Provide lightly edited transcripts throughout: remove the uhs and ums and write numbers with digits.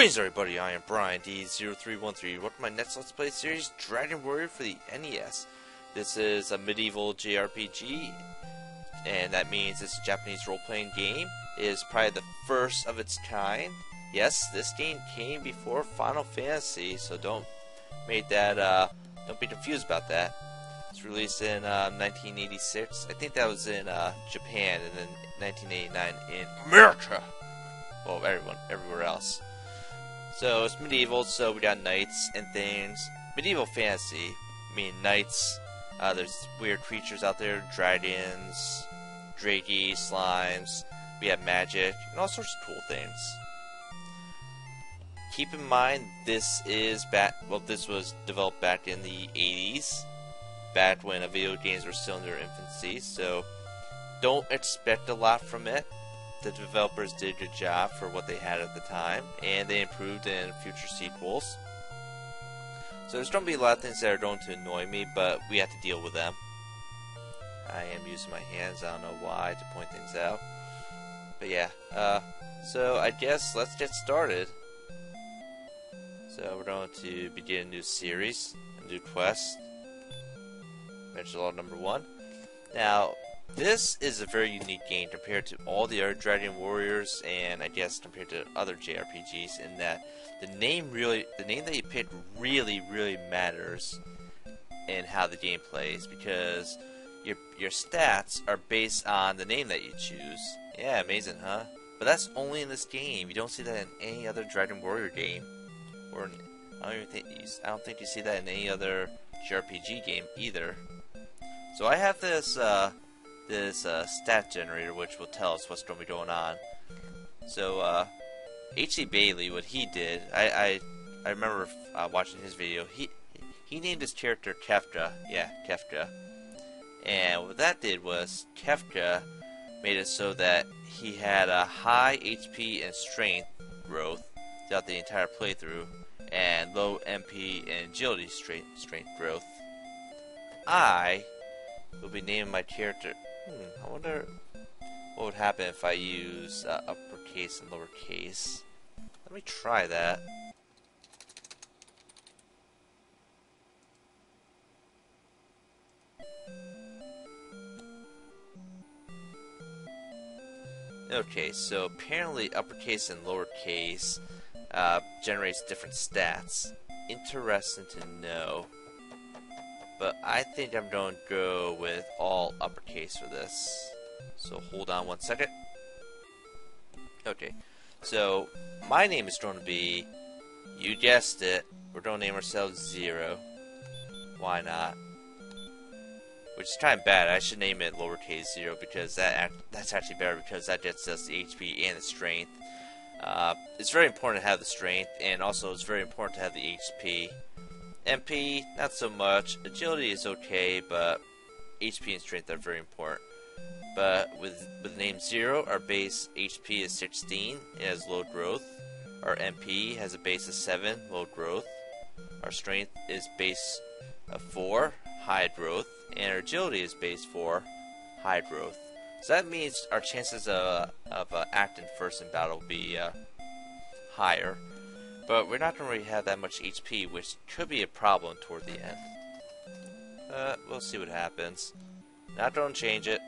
Greetings everybody, I am Brian D0313. Welcome to my next Let's Play series, Dragon Warrior for the NES. This is a medieval JRPG, and that means it's a Japanese role-playing game. It is probably the first of its kind. Yes, this game came before Final Fantasy, so don't be confused about that. It's released in 1986. I think that was in Japan, and then 1989 in America. Well, everywhere else. So it's medieval, so we got knights and things. Medieval fantasy, I mean knights. There's weird creatures out there, dragons, drakey, slimes. We have magic and all sorts of cool things. Keep in mind, this was developed back in the 80s, back when video games were still in their infancy. So don't expect a lot from it. The developers did a good job for what they had at the time, and they improved in future sequels. So there's going to be a lot of things that are going to annoy me, but we have to deal with them. I am using my hands, I don't know why, to point things out. But yeah, so I guess let's get started. So we're going to begin a new series, a new quest. Dragonlord number 1. Now, this is a very unique game compared to all the other Dragon Warriors, and I guess compared to other JRPGs, in that the name that you pick really matters in how the game plays, because your stats are based on the name that you choose. Yeah, amazing, huh? But that's only in this game. You don't see that in any other Dragon Warrior game, or I don't think you see that in any other JRPG game either. So I have this stat generator which will tell us what's going to be going on. So H.C. Bailey, what he did, I remember watching his video. He named his character Kefka. Yeah, Kefka. And what that did was Kefka made it so that he had a high HP and strength growth throughout the entire playthrough, and low MP and agility strength growth. I will be naming my character. I wonder what would happen if I use uppercase and lowercase. Let me try that. Okay, so apparently uppercase and lowercase generates different stats. Interesting to know. But I think I'm going to go with all uppercase for this. So hold on one second. Okay, so my name is going to be, you guessed it, we're going to name ourselves Zero. Why not? Which is kind of bad. I should name it lowercase 0, because that's actually better, because that gets us the HP and the strength. It's very important to have the strength, and also it's very important to have the HP. MP, not so much. Agility is okay, but HP and strength are very important. But with the name 0, our base HP is 16. It has low growth. Our MP has a base of 7, low growth. Our strength is base of 4, high growth. And our agility is base 4, high growth. So that means our chances of acting first in battle will be higher. But we're not going to really have that much HP, which could be a problem toward the end. We'll see what happens. Not going to change it.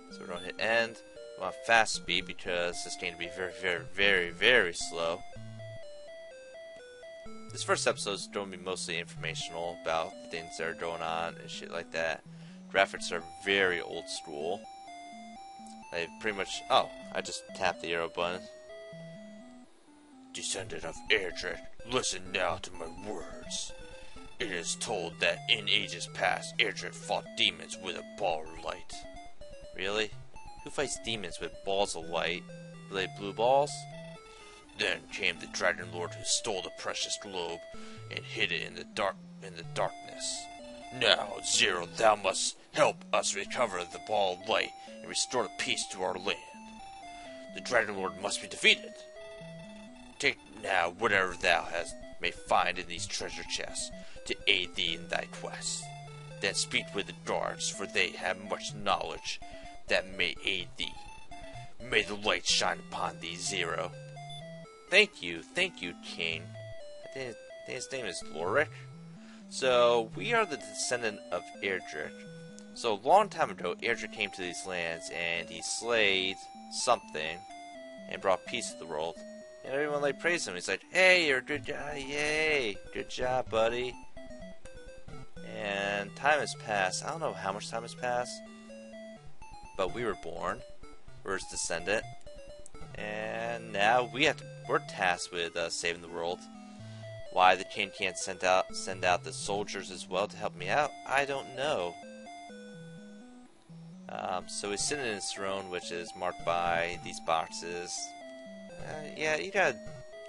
So we're going to hit end. We want fast speed, because this game will be very slow. This first episode is going to be mostly informational about things that are going on and shit like that. Graphics are very old school. They pretty much... Oh, I just tapped the arrow button. Descendant of Erdrick, listen now to my words. It is told that in ages past, Erdrick fought demons with a ball of light. Really? Who fights demons with balls of light? Were they blue balls? Then came the Dragonlord, who stole the precious globe and hid it in the darkness. Now, Zero, thou must help us recover the ball of light and restore peace to our land. The Dragonlord must be defeated. Take now whatever thou may find in these treasure chests to aid thee in thy quest. Then speak with the guards, for they have much knowledge that may aid thee. May the light shine upon thee, Zero. Thank you, King. I think his name is Lorik. So, we are the descendant of Erdrick. So, a long time ago, Erdrick came to these lands, and he slayed something, and brought peace to the world. And everyone, like, praised him. He's like, hey, you're a good guy, yay, good job, buddy. And time has passed. I don't know how much time has passed, but we were born. We're his descendant. And now we're tasked with saving the world. Why the king can't send out the soldiers as well to help me out, I don't know. So he's sitting in his throne, which is marked by these boxes. Yeah, you gotta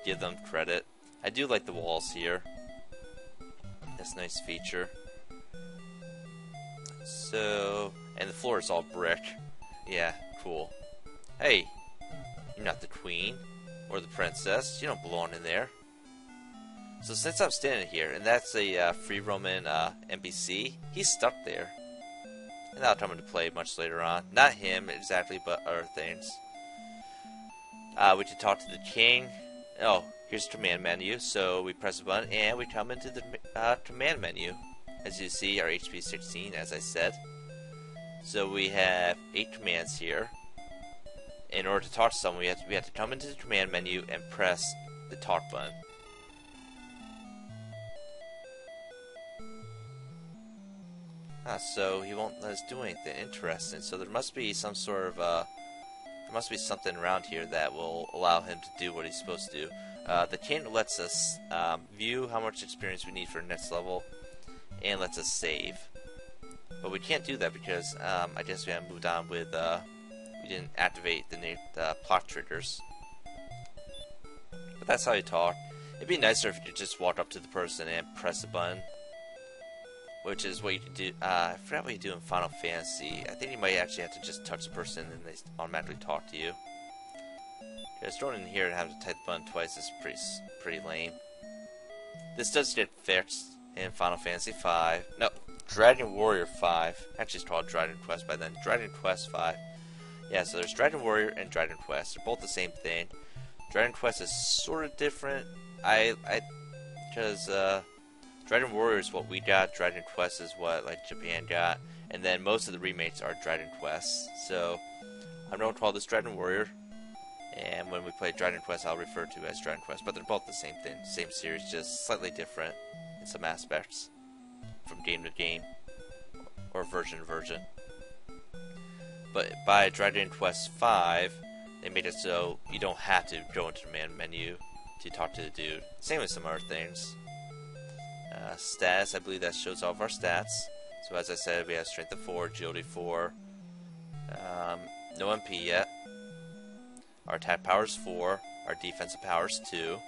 give them credit. I do like the walls here. That's a nice feature. So, and the floor is all brick. Yeah, cool. Hey, you're not the queen or the princess. You don't belong in there. So since I'm standing here, and that's a free roaming NPC, he's stuck there. And that'll come into play much later on. Not him exactly, but other things. We can talk to the king. Oh, here's the command menu. So we press a button and we come into the command menu. As you see, our HP is 16, as I said. So we have 8 commands here. In order to talk to someone, we have to come into the command menu and press the talk button. So he won't let us do anything interesting. So there must be some sort of there must be something around here that will allow him to do what he's supposed to do. The king lets us view how much experience we need for next level, and lets us save. But we can't do that because I guess we haven't moved on with we didn't activate the plot triggers. But that's how you talk. It'd be nicer if you could just walk up to the person and press a button. Which is what you can do. I forgot what you do in Final Fantasy. I think you might actually have to just touch the person and they automatically talk to you. Because throwing in here and having to type the button twice is pretty lame. This does get fixed in Final Fantasy V. No, Dragon Warrior 5. Actually, it's called Dragon Quest by then. Dragon Quest 5. Yeah, so there's Dragon Warrior and Dragon Quest. They're both the same thing. Dragon Quest is sort of different. Because Dragon Warrior is what we got, Dragon Quest is what like Japan got, and then most of the remakes are Dragon Quest. So I'm going to call this Dragon Warrior, and when we play Dragon Quest I'll refer to as Dragon Quest, but they're both the same thing, same series, just slightly different in some aspects from game to game, or version to version. But by Dragon Quest V, they made it so you don't have to go into the main menu to talk to the dude. Same with some other things. Stats, I believe that shows all of our stats. So as I said, we have strength of 4, agility 4, no MP yet. Our attack power is 4, our defensive power is 2.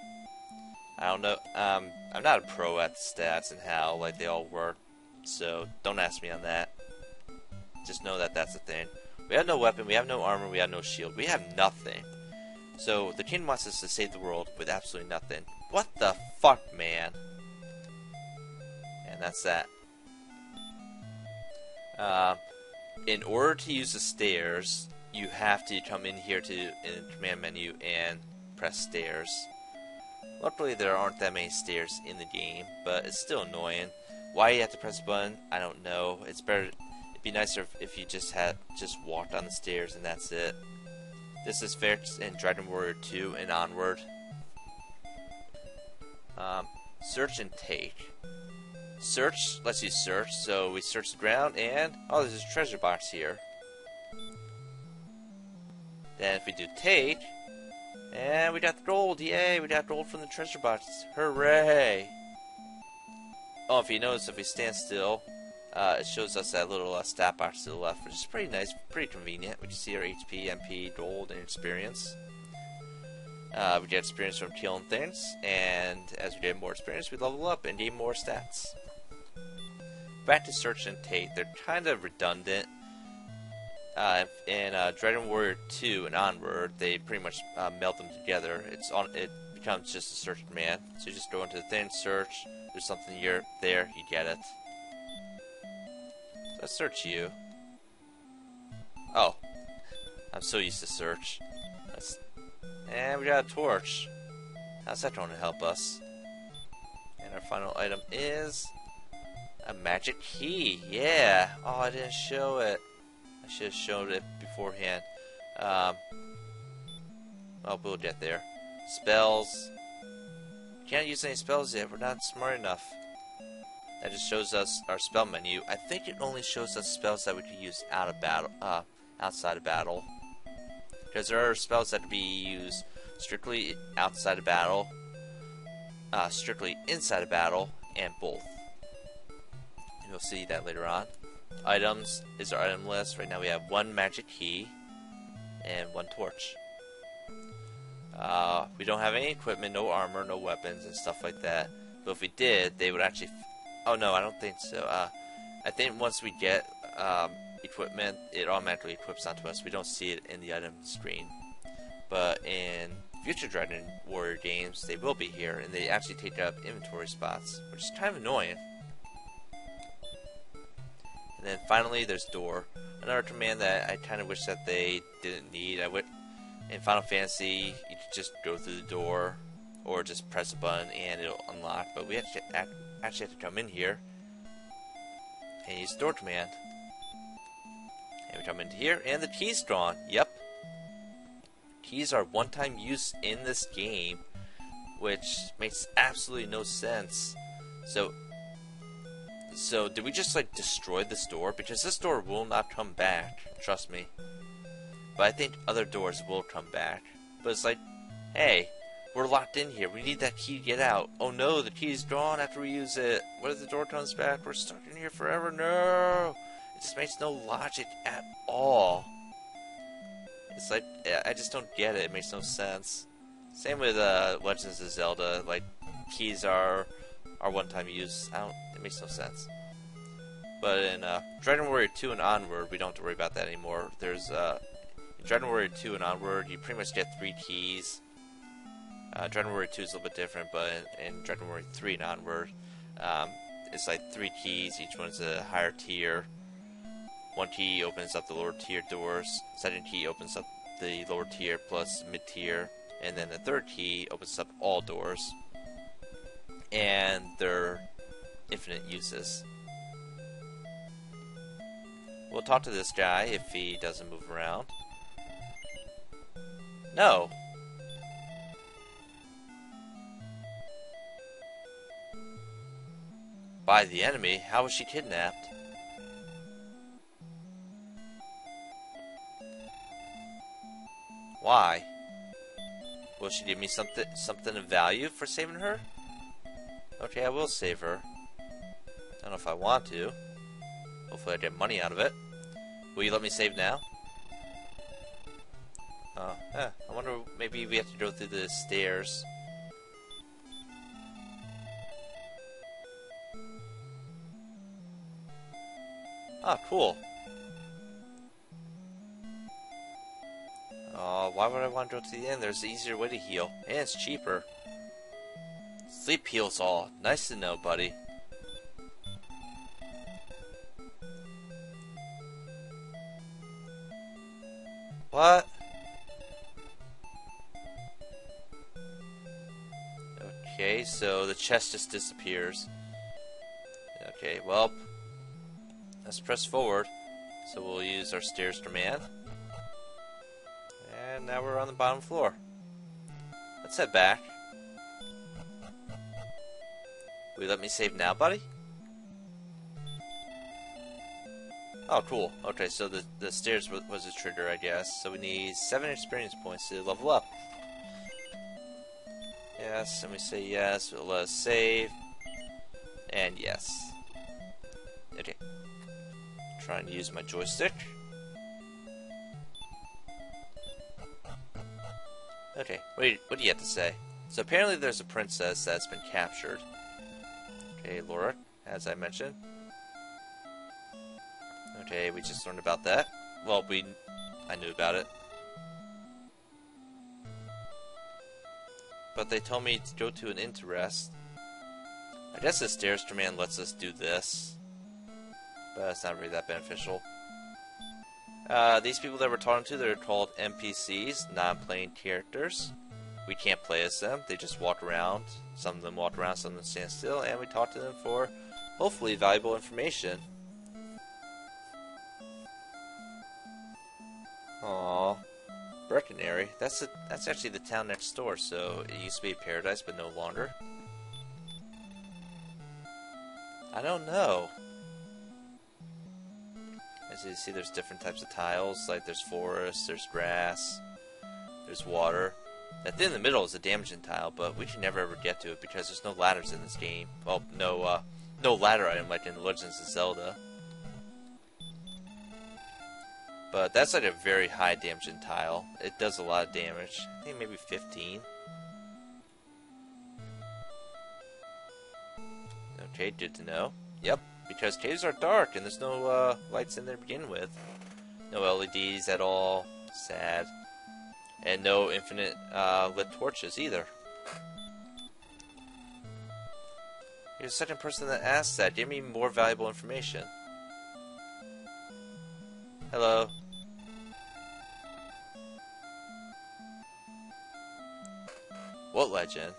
I don't know, I'm not a pro at the stats and how like they all work, so don't ask me on that. Just know that that's the thing. We have no weapon, we have no armor, we have no shield, we have nothing. So the king wants us to save the world with absolutely nothing. What the fuck, man? And that's that. In order to use the stairs, you have to come in here to in the command menu and press stairs. Luckily, there aren't that many stairs in the game, but it's still annoying. Why you have to press a button, I don't know. It's better. It'd be nicer if you just walked on the stairs and that's it. This is fixed in Dragon Warrior 2 and onward. Search and take. Search lets you search, so we search the ground and oh, there's a treasure box here. Then if we do take, and we got the gold, yay, we got gold from the treasure box, hooray! Oh, if you notice, if we stand still, it shows us that little stat box to the left, which is pretty nice, pretty convenient. We can see our HP, MP, gold, and experience. We get experience from killing things, and as we get more experience, we level up and gain more stats. Back to search and take, they're kind of redundant. In Dragon Warrior 2 and onward, they pretty much meld them together. It becomes just a search command. So you just go into the thing, search, there's something here, there, you get it. So let's search you. Oh, I'm so used to search. And we got a torch. How's that going to help us? And our final item is a magic key. Yeah. Oh, I didn't show it. I should have showed it beforehand. Oh, we'll get there. Spells. Can't use any spells yet. We're not smart enough. That just shows us our spell menu. I think it only shows us spells that we can use out of battle, outside of battle. Because there are spells that can be used strictly outside of battle, strictly inside of battle, and both. And you'll see that later on. Items is our item list. Right now we have 1 magic key and 1 torch. We don't have any equipment, no armor, no weapons, and stuff like that. But if we did, they would actually... Oh no, I don't think so. I think once we get equipment, it automatically equips onto us. We don't see it in the item screen. But in future Dragon Warrior games, they will be here, and they actually take up inventory spots, which is kind of annoying. And then finally, there's door. Another command that I kind of wish that they didn't need. In Final Fantasy, you could just go through the door, or just press a button and it'll unlock. But we actually have to come in here and use the door command. And we come into here, and the key's gone. Yep. Keys are one-time use in this game, which makes absolutely no sense. So did we just like destroy this door? Because this door will not come back, trust me. But I think other doors will come back. But it's like, hey, we're locked in here. We need that key to get out. Oh no, the key's gone after we use it. What if the door comes back? We're stuck in here forever. No! It just makes no logic at all. It's like, I just don't get it. It makes no sense. Same with Legends of Zelda. Like, keys are one-time use. It makes no sense. But in Dragon Warrior 2 and onward, we don't have to worry about that anymore. There's in Dragon Warrior 2 and onward, you pretty much get 3 keys. Dragon Warrior 2 is a little bit different, but in Dragon Warrior 3 and onward, it's like 3 keys. Each one's a higher tier. 1 key opens up the lower tier doors. 2nd key opens up the lower tier plus mid tier, and then the 3rd key opens up all doors. And they're infinite uses. We'll talk to this guy if he doesn't move around. No. By the enemy? How was she kidnapped? Why? Will she give me something of value for saving her? Okay, I will save her. I don't know if I want to. Hopefully I get money out of it. Will you let me save now? I wonder, maybe we have to go through the stairs. Ah, cool. Why would I want to go to the end? There's an easier way to heal, and it's cheaper. Sleep heals all. Nice to know, buddy. What? Okay, so the chest just disappears. Okay, well, let's press forward. So we'll use our stairs command. And now we're on the bottom floor. Let's head back. Will you let me save now, buddy? Oh, cool. Okay, so the stairs was a trigger, I guess. So we need 7 experience points to level up. Yes, and we say yes. It'll let us save. And yes. Okay. Trying to use my joystick. Okay, what do you have to say? So apparently there's a princess that's been captured. Okay, Laura, as I mentioned. Okay, we just learned about that. Well, I knew about it. But they told me to go to an inn to rest. I guess the stairs command lets us do this. But it's not really that beneficial. These people that we're talking to, they're called NPCs, non-playing characters. we can't play as them. They just walk around. Some of them walk around, some of them stand still, and we talk to them for hopefully valuable information. Aww. Breckenary. That's actually the town next door, so it used to be a paradise, but no longer. I don't know. As you see, there's different types of tiles. Like there's forest, there's grass, there's water. That thing in the middle is a damaging tile, but we can never ever get to it because there's no ladders in this game. Well, no ladder item like in The Legends of Zelda. But that's like a very high damaging tile. It does a lot of damage. I think maybe 15. Okay, good to know. Yep, because caves are dark and there's no lights in there to begin with. No LEDs at all. Sad. And no infinite lit torches either. You're the second person that asked that. Give me more valuable information. Hello. What legend?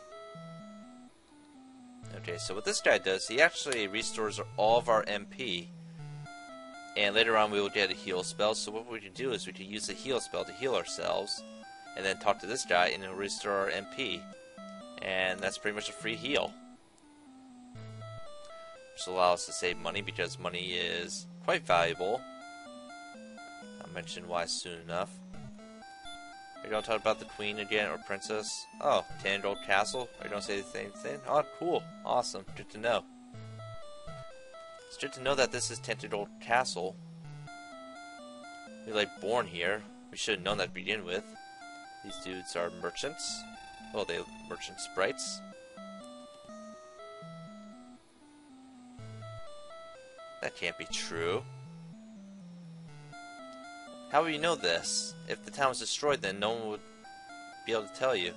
Okay, so what this guy does, he actually restores all of our MP. And later on we will get a heal spell, so what we can do is we can use the heal spell to heal ourselves. And then talk to this guy and he'll restore our MP. And that's pretty much a free heal. Which allows us to save money because money is quite valuable. I'll mention why soon enough. Are you going to talk about the queen again or princess? Oh, Tantagel Castle? Are you going to say the same thing? Oh, cool. Awesome. Good to know. It's good to know that this is Tantagel Castle. We're like born here. We should have known that to begin with. These dudes are merchants. Oh, they merchant sprites. That can't be true. How will you know this? If the town was destroyed, then no one would be able to tell you.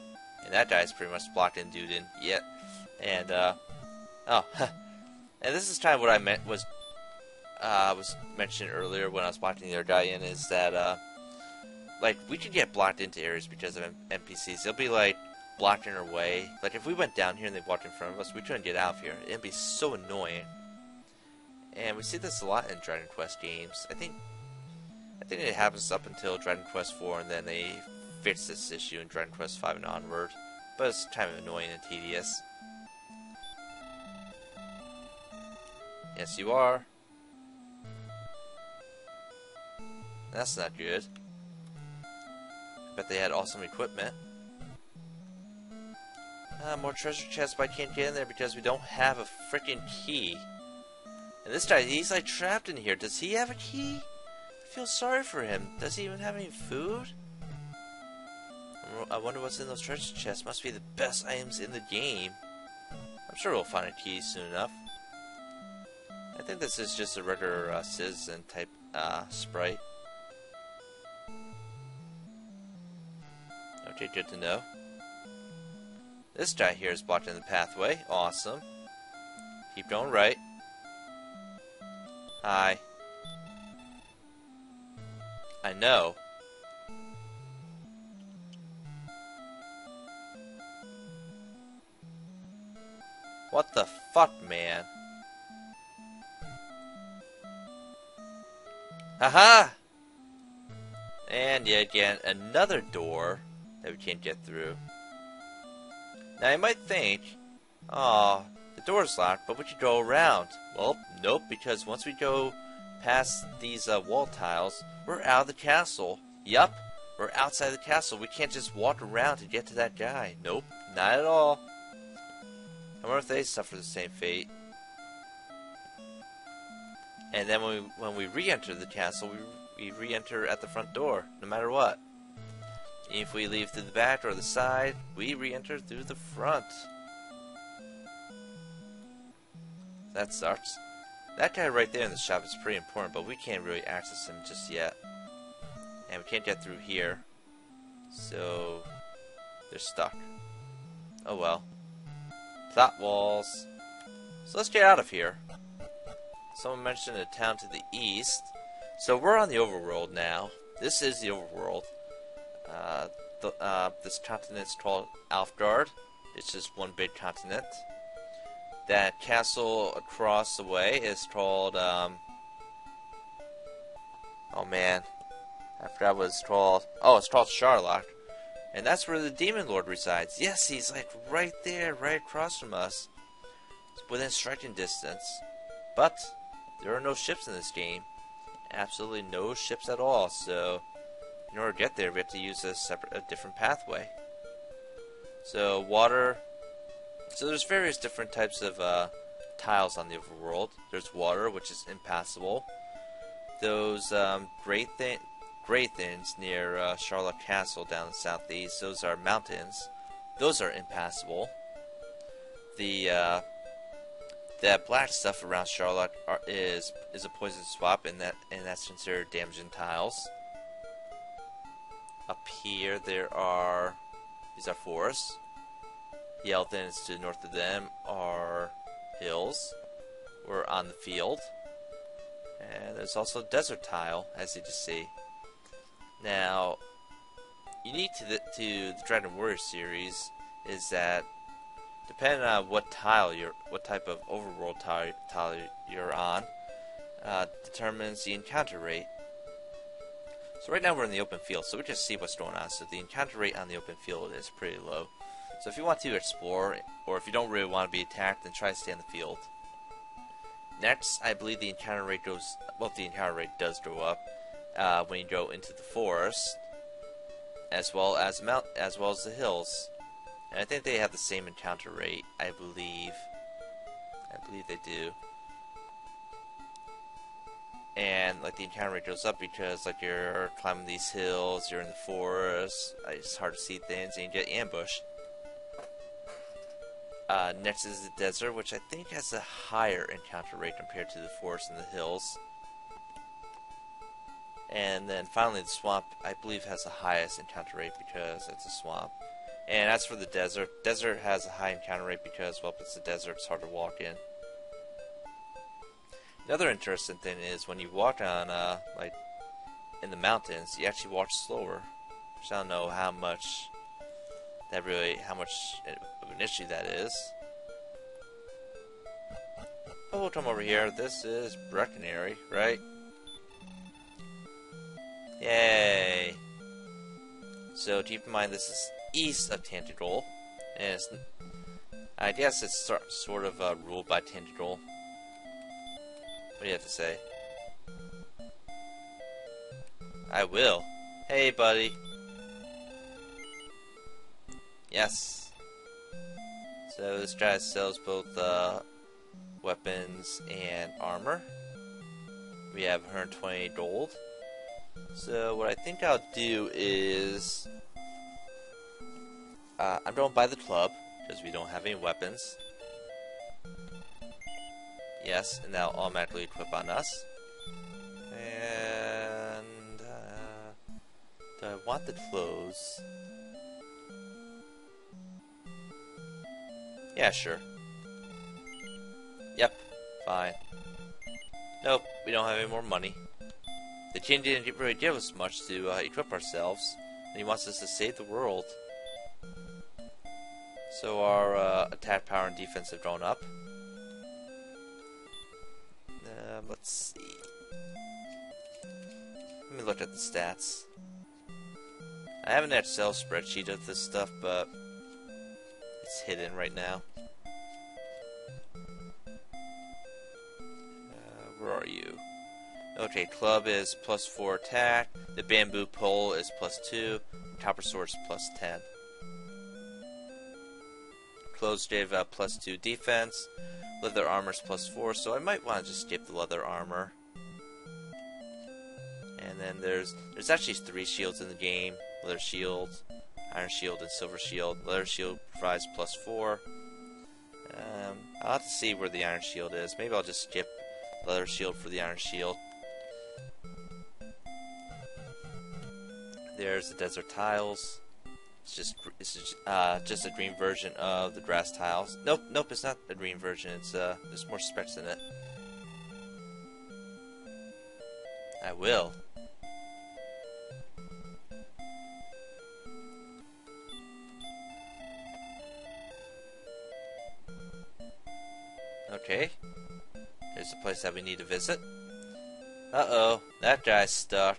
And that guy's pretty much blocked in, dude, in yet. And oh, and this is kind of what I meant was mentioned earlier when I was watching the other guy in, is that like we could get blocked into areas because of NPCs. They'll be like blocked in our way. Like if we went down here and they walked in front of us, we couldn't get out of here. It'd be so annoying. And we see this a lot in Dragon Quest games. I think it happens up until Dragon Quest 4, and then they fix this issue in Dragon Quest 5 and onward. But it's kind of annoying and tedious. Yes, you are. That's not good. I bet they had awesome equipment. More treasure chests, but I can't get in there because we don't have a freaking key. And this guy, he's like trapped in here. Does he have a key? I feel sorry for him. Does he even have any food? I wonder what's in those treasure chests. Must be the best items in the game. I'm sure we'll find a key soon enough. I think this is just a regular citizen type sprite. Okay, good to know. This guy here is blocking the pathway. Awesome. Keep going right. Hi. I know. What the fuck, man? Haha! And yet again, another door that we can't get through. Now you might think, aw, the door's locked, but we could go around. Well, nope, because once we go past these wall tiles, we're out of the castle. Yup, we're outside the castle. We can't just walk around to get to that guy. Nope, not at all. I wonder if they suffer the same fate. And then when we re-enter the castle, we re-enter at the front door, no matter what. If we leave through the back or the side, we re-enter through the front. That sucks. That guy right there in the shop is pretty important, but we can't really access him just yet. And we can't get through here. So they're stuck. Oh well. Plot walls. So let's get out of here. Someone mentioned a town to the east. So we're on the overworld now. This is the overworld. this continent is called Alfgard. It's just one big continent. That castle across the way is called, oh man, I forgot what it's called. Oh, it's called Charlotte. And that's where the Demon Lord resides. Yes, he's like right there, right across from us. It's within striking distance. But there are no ships in this game. Absolutely no ships at all. So in order to get there, we have to use a different pathway. So water. So there's various different types of tiles on the overworld. There's water, which is impassable. Those gray things near Charlotte Castle down in the southeast, those are mountains. Those are impassable. That black stuff around Charlotte is a poison swamp, and that's considered damaging tiles. Up here these are forests. The yellow things to the north of them are hills. We're on the field. And there's also desert tile, as you just see. Now, unique to the Dragon Warrior series is that depending on what type of overworld tile you're on, determines the encounter rate. So right now we're in the open field, so we just see what's going on. So the encounter rate on the open field is pretty low. So if you want to explore, or if you don't really want to be attacked, then try to stay in the field. Next, I believe the encounter rate the encounter rate does go up when you go into the forest, as well as the hills. And I think they have the same encounter rate. I believe they do. And like the encounter rate goes up because like you're climbing these hills, you're in the forest, it's hard to see things, and you get ambushed. Next is the desert, which I think has a higher encounter rate compared to the forest and the hills. And then finally the swamp, I believe, has the highest encounter rate because it's a swamp. And as for the desert, desert has a high encounter rate because, well, it's a desert, it's hard to walk in. The other interesting thing is when you walk on, like, in the mountains, you actually walk slower. Which I don't know how much of an issue that is. Oh, we'll come over here. This is Breckenary, right? Yay! So keep in mind this is east of Tantagel, and I guess it's sort of ruled by Tantagel. What do you have to say? I will. Hey, buddy. Yes. So this guy sells both weapons and armor. We have 120 gold. So what I think I'll do is I'm going to buy the club because we don't have any weapons. Yes, and that'll automatically equip on us. And do I want the clothes? Yeah, sure. Yep, fine. Nope, we don't have any more money. The king didn't really give us much to equip ourselves, and he wants us to save the world. So our attack power and defense have gone up. Let's see. Let me look at the stats. I have an Excel spreadsheet of this stuff, but it's hidden right now. Where are you? Okay, club is +4 attack. The bamboo pole is +2. Copper sword is +10. Clothes gave +2 defense. Leather armor is +4, so I might want to just skip the leather armor. And then there's actually 3 shields in the game: leather shield, iron shield, and silver shield. Leather shield provides +4. I'll have to see where the iron shield is. Maybe I'll just skip leather shield for the iron shield. There's the desert tiles. It's just a green version of the grass tiles. Nope, it's not a green version. It's there's more specs in it. I will. Okay. Here's the place that we need to visit. Uh-oh, that guy's stuck.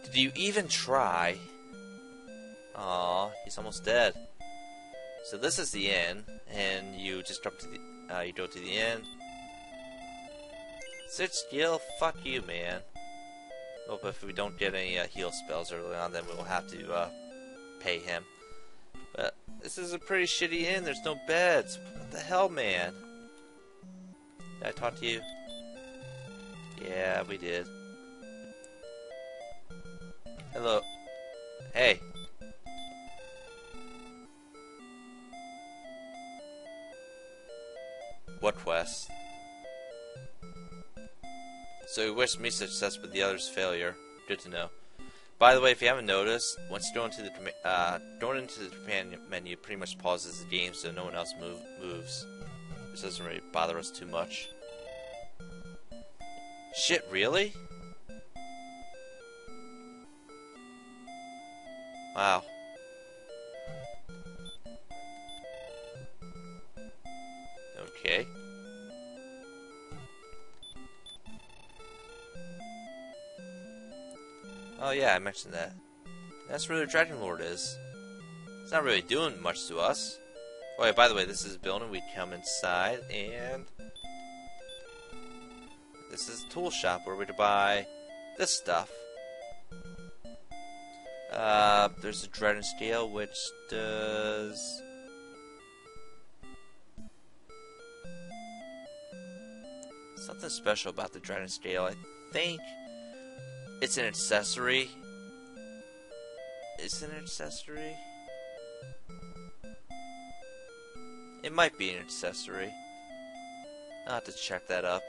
Did you even try? Aw, he's almost dead. So this is the inn, and you just drop to the, you go to the inn. Sit still, fuck you, man. Well, but if we don't get any heal spells early on, then we'll have to pay him. But this is a pretty shitty inn. There's no beds. What the hell, man? Did I talk to you? Yeah, we did. Hello. Hey. What quest? So you wish me success with the other's failure. Good to know. By the way, if you haven't noticed, once you go into the going into the companion menu, pretty much pauses the game so no one else moves. This doesn't really bother us too much. Shit, really? Wow. Okay. Oh yeah, I mentioned that. That's where the Dragonlord is. It's not really doing much to us. Oh yeah, by the way, this is a building. We come inside, and this is a tool shop where we can buy this stuff. There's a Dragon Scale, which does... something special about the Dragon Scale. I think it's an accessory. Is it an accessory? It might be an accessory. I'll have to check that up.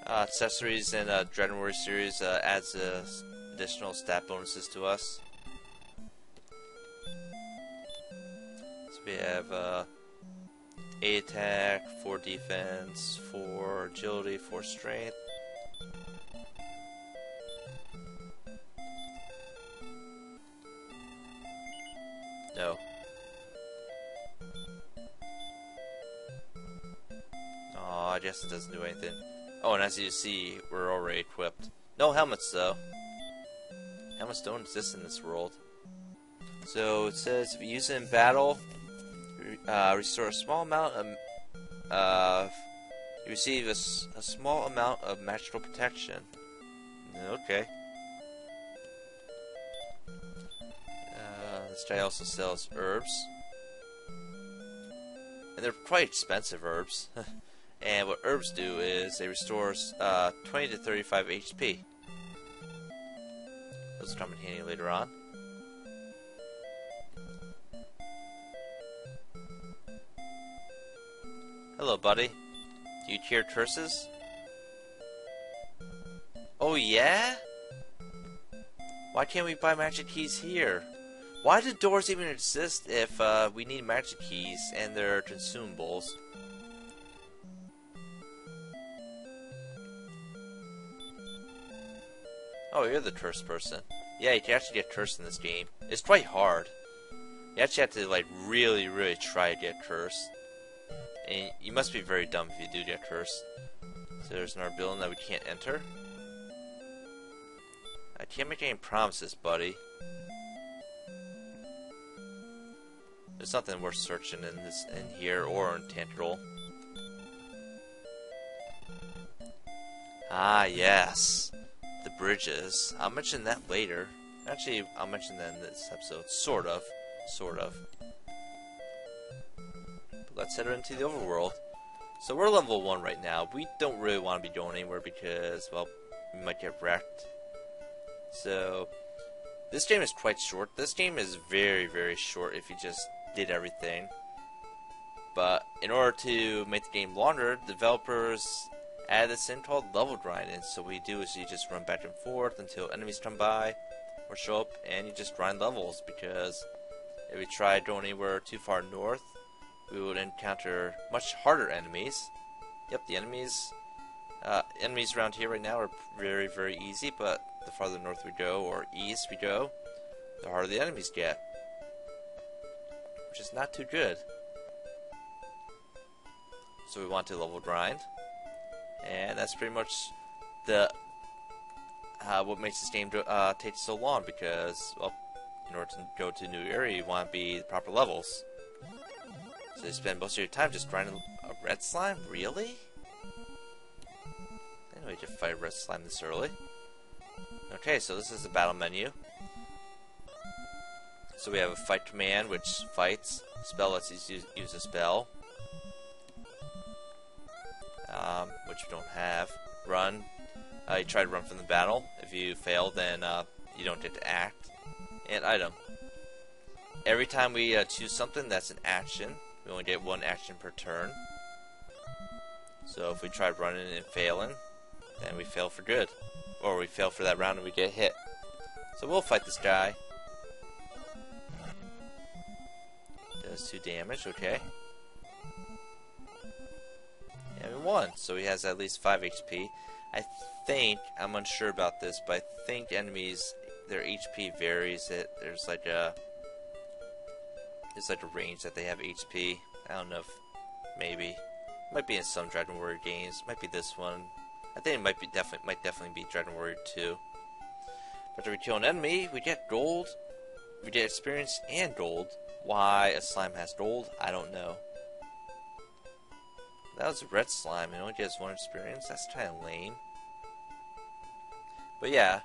Accessories in Dragon Warrior series adds additional stat bonuses to us. So we have 8 attack, 4 defense, 4 agility, 4 strength. No. Oh, I guess it doesn't do anything. Oh, and as you see, we're already equipped. No helmets, though. Helmets don't exist in this world. So it says if you use it in battle, restore a small amount of you receive a small amount of magical protection. Okay. This guy also sells herbs, and they're quite expensive herbs. And what herbs do is they restore 20 to 35 HP. Those come in handy later on. Hello, buddy. Do you hear curses? Oh, yeah? Why can't we buy magic keys here? Why do doors even exist if we need magic keys and they're consumables? Oh, you're the cursed person. Yeah, you can actually get cursed in this game. It's quite hard. You actually have to, like, really, really try to get cursed. And you must be very dumb if you do get cursed. So there's another building that we can't enter. I can't make any promises, buddy. There's nothing worth searching in here or in Tantagel. Ah, yes. The bridges. I'll mention that later. Actually, I'll mention that in this episode. Sort of. Sort of. But let's head into the overworld. So we're level 1 right now. We don't really want to be going anywhere because, well, we might get wrecked. So, this game is quite short. This game is very, very short if you just did everything. But in order to make the game longer, developers add this thing called level grinding. So what you do is you just run back and forth until enemies come by or show up, and you just grind levels, because if we tried going anywhere too far north, we would encounter much harder enemies. Yep, the enemies around here right now are very, very easy, but the farther north we go, or east we go, the harder the enemies get. Which is not too good. So we want to level grind. And that's pretty much the what makes this game take so long, because, well, in order to go to a new area, you want to be the proper levels. So you spend most of your time just grinding a red slime? Really? Anyway, to fight a red slime this early. Okay, so this is the battle menu. So we have a fight command, which fights. Spell lets you use a spell. Which you don't have. Run. You try to run from the battle. If you fail, then you don't get to act. And item. Every time we choose something, that's an action. We only get one action per turn. So if we try running and failing, then we fail for good. Or we fail for that round and we get hit. So we'll fight this guy. Does 2 damage, okay. And we won, so he has at least 5 HP. I think, I'm unsure about this, but I think enemies, their HP varies. There's like a range that they have HP. I don't know if, maybe. Might be in some Dragon Warrior games. Might be this one. I think it might definitely be Dragon Warrior 2. After we kill an enemy, we get gold. We get experience and gold. Why a slime has gold, I don't know. That was a red slime, it only gets 1 experience. That's kind of lame. But yeah,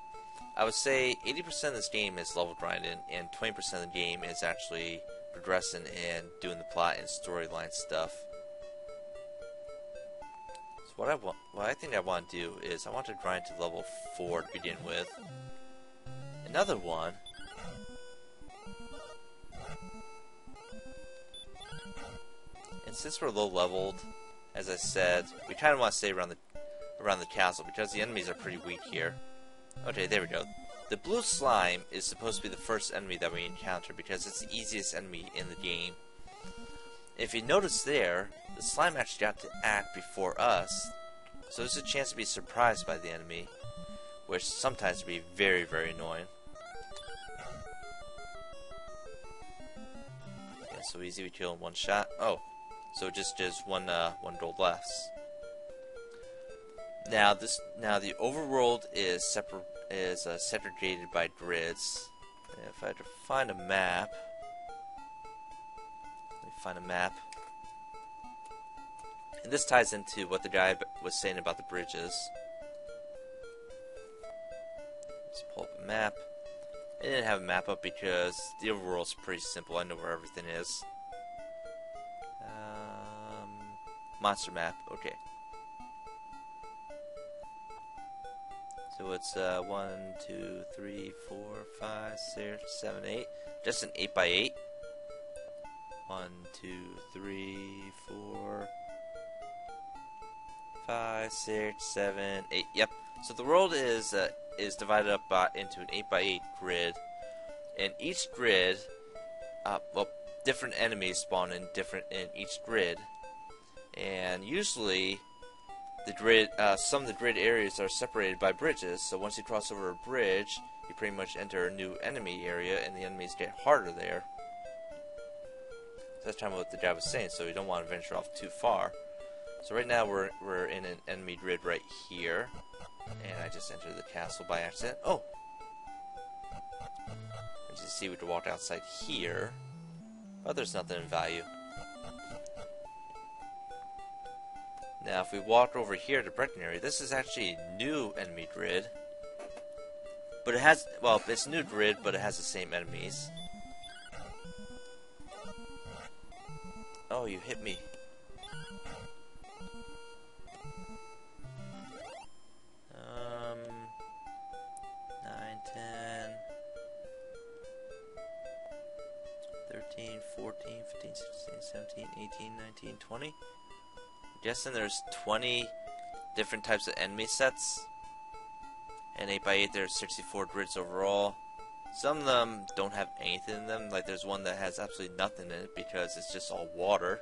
I would say 80% of this game is level grinding, and 20% of the game is actually progressing and doing the plot and storyline stuff. So what I think I want to do is I want to grind to level 4 to begin with. Another one. And since we're low leveled, as I said, we kind of want to stay around the castle because the enemies are pretty weak here. Okay, there we go. The blue slime is supposed to be the first enemy that we encounter because it's the easiest enemy in the game. If you notice there, the slime actually got to act before us, so there's a chance to be surprised by the enemy, which sometimes can be very, very annoying. Yeah, so easy, we kill in 1 shot. Oh. So it just does one gold less. Now the overworld is segregated by grids. And if I had to find a map, let me find a map. And this ties into what the guy was saying about the bridges. Let's pull up a map. I didn't have a map up because the overworld's pretty simple. I know where everything is. Monster map, okay. So it's 1, 2, 3, 4, 5, 6, 7, 8. Just an 8x8. 1, 2, 3, 4, 5, 6, 7, 8. Yep. So the world is divided up into an 8x8 grid, and each grid, well, different enemies spawn in each grid. And usually, the grid, some of the grid areas are separated by bridges. So once you cross over a bridge, you pretty much enter a new enemy area, and the enemies get harder there. So that's kind of what the guy was saying. So you don't want to venture off too far. So right now we're in an enemy grid right here, and I just entered the castle by accident. Oh, as you see, we can walk outside here. Oh, there's nothing in value. Now, if we walk over here to Brecken area, this is actually a new enemy grid. But it has, well, it's a new grid, but it has the same enemies. Oh, you hit me. Nine, 10, 13, 14, 15, 16, 17, 18, 19, 20. Guessing there's 20 different types of enemy sets, and 8x8 there's 64 grids overall. Some of them don't have anything in them, like there's one that has absolutely nothing in it because it's just all water.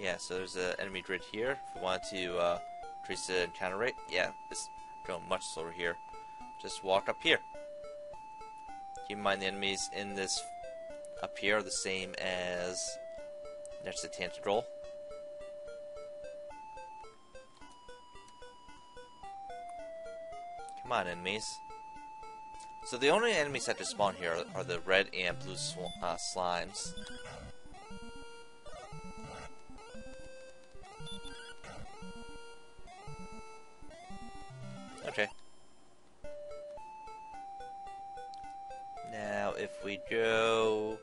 Yeah, so there's an enemy grid here. If we want to increase the encounter rate, yeah, it's going much slower here. just walk up here. Keep in mind the enemies in this up here are the same as next to Tantagel. Come on, enemies. So the only enemies that just spawn here are the red and blue slimes. Okay. Now, if we go,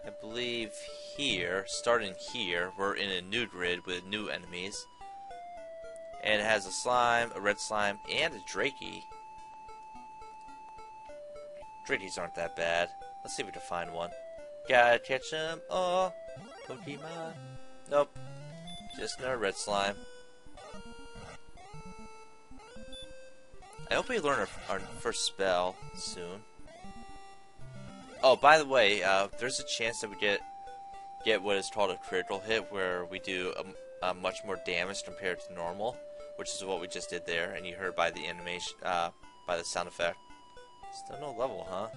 I believe here, starting here, we're in a new grid with new enemies. And it has a slime, a red slime, and a Drakey. Drakeys aren't that bad. Let's see if we can find one. Gotta catch them all, Pokemon. Nope. Just another red slime. I hope we learn our first spell soon. Oh, by the way, there's a chance that we get what is called a critical hit, where we do a much more damage compared to normal, which is what we just did there, and you heard by the animation, by the sound effect. Still no level, huh?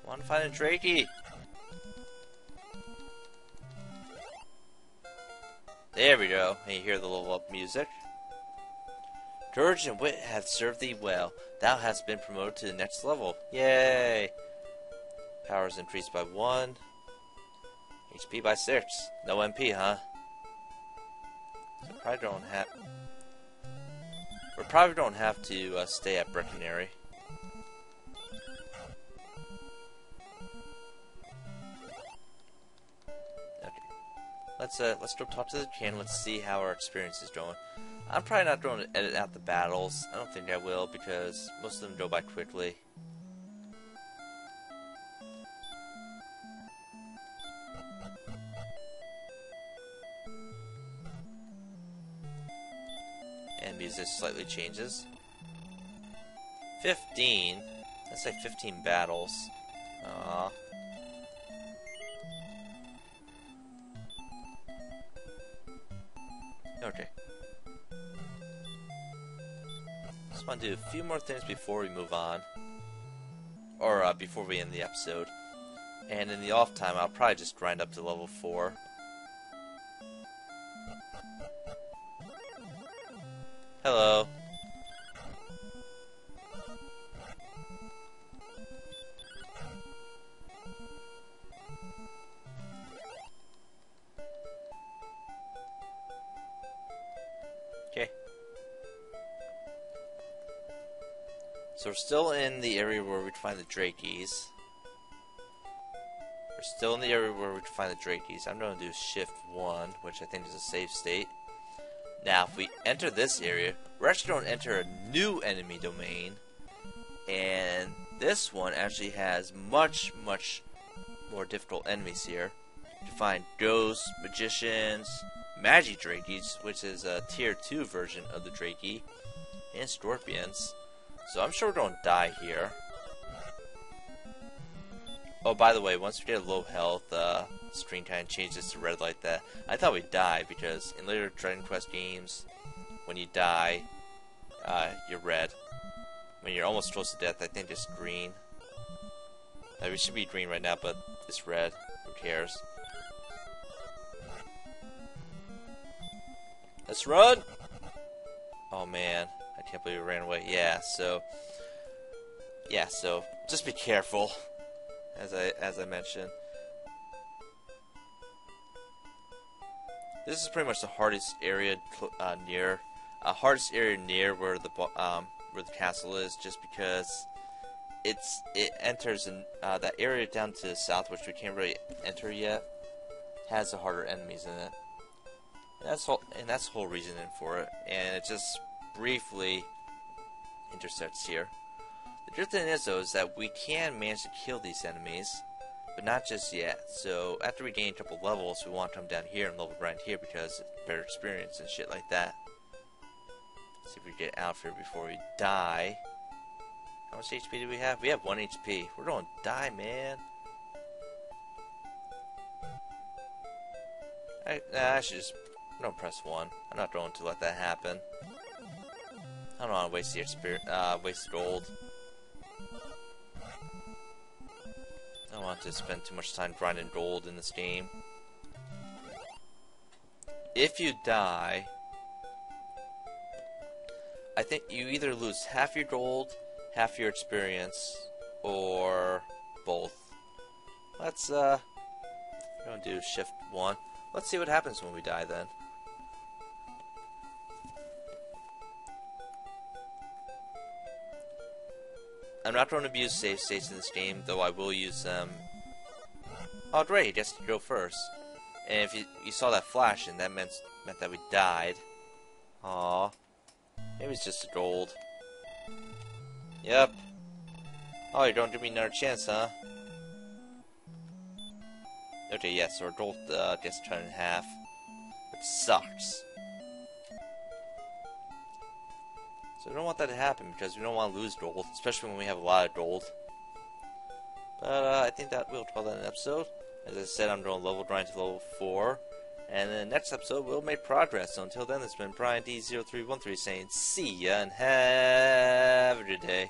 I want to find a Drakey. There we go. And you hear the level up music. Courage and wit have served thee well. Thou hast been promoted to the next level. Yay! Power is increased by 1. HP by 6. No MP, huh? So we probably don't have to stay at Breckenary. Okay. Let's go talk to the king. Let's see how our experience is going. I'm probably not going to edit out the battles. I don't think I will, because most of them go by quickly. And music slightly changes. 15? That's like 15 battles. Aww. Okay. Just want to do a few more things before we move on. Or before we end the episode. And in the off time, I'll probably just grind up to level 4. Hello. Okay. So we're still in the area where we find the Drakeys. We're still in the area where we find the Drakeys. I'm going to do Shift 1, which I think is a save state. Now, if we enter this area, we're actually going to enter a new enemy domain. And this one actually has much, much more difficult enemies here. You can find ghosts, magicians, Magi-Drakeys, which is a tier 2 version of the Drakey, and scorpions. So I'm sure we're going to die here. Oh, by the way, once we get a low health, screen kind of changes to red like that. I thought we'd die because in later Dragon Quest games, when you die, you're red. When you're almost close to death, I think it's green. We should be green right now, but it's red. Who cares? Let's run! Oh man, I can't believe we ran away. Yeah, so just be careful, as I mentioned. This is pretty much the hardest area near where the castle is, just because it enters in that area down to the south, which we can't really enter yet, has the harder enemies in it. And that's the whole reasoning for it, and it just briefly intersects here. The good thing is, though, is that we can manage to kill these enemies, but not just yet. So after we gain a couple levels, we want to come down here and level grind here because it's better experience and shit like that. Let's see if we can get out here before we die. How much HP do we have? We have 1 HP. We're going to die, man. I should just... I'm going to press 1. I'm not going to let that happen. I don't want to waste the experience, waste gold. I don't want to spend too much time grinding gold in this game. If you die, I think you either lose half your gold, half your experience, or both. Let's we're gonna do shift 1. Let's see what happens when we die then. I'm not going to abuse save states in this game, though I will use them. Oh great, he gets to go first. And if you saw that flash, and that meant that we died. Aww. Maybe it's just a gold. Yep. Oh, you don't give me another chance, huh? Okay, yes, so our gold gets cut in half. Which sucks. So we don't want that to happen because we don't want to lose gold, especially when we have a lot of gold. But I think that we'll call that an episode. As I said, I'm going level grind to level 4. And in the next episode, we'll make progress. So until then, it's been Brian D0313 saying see ya and have a good day.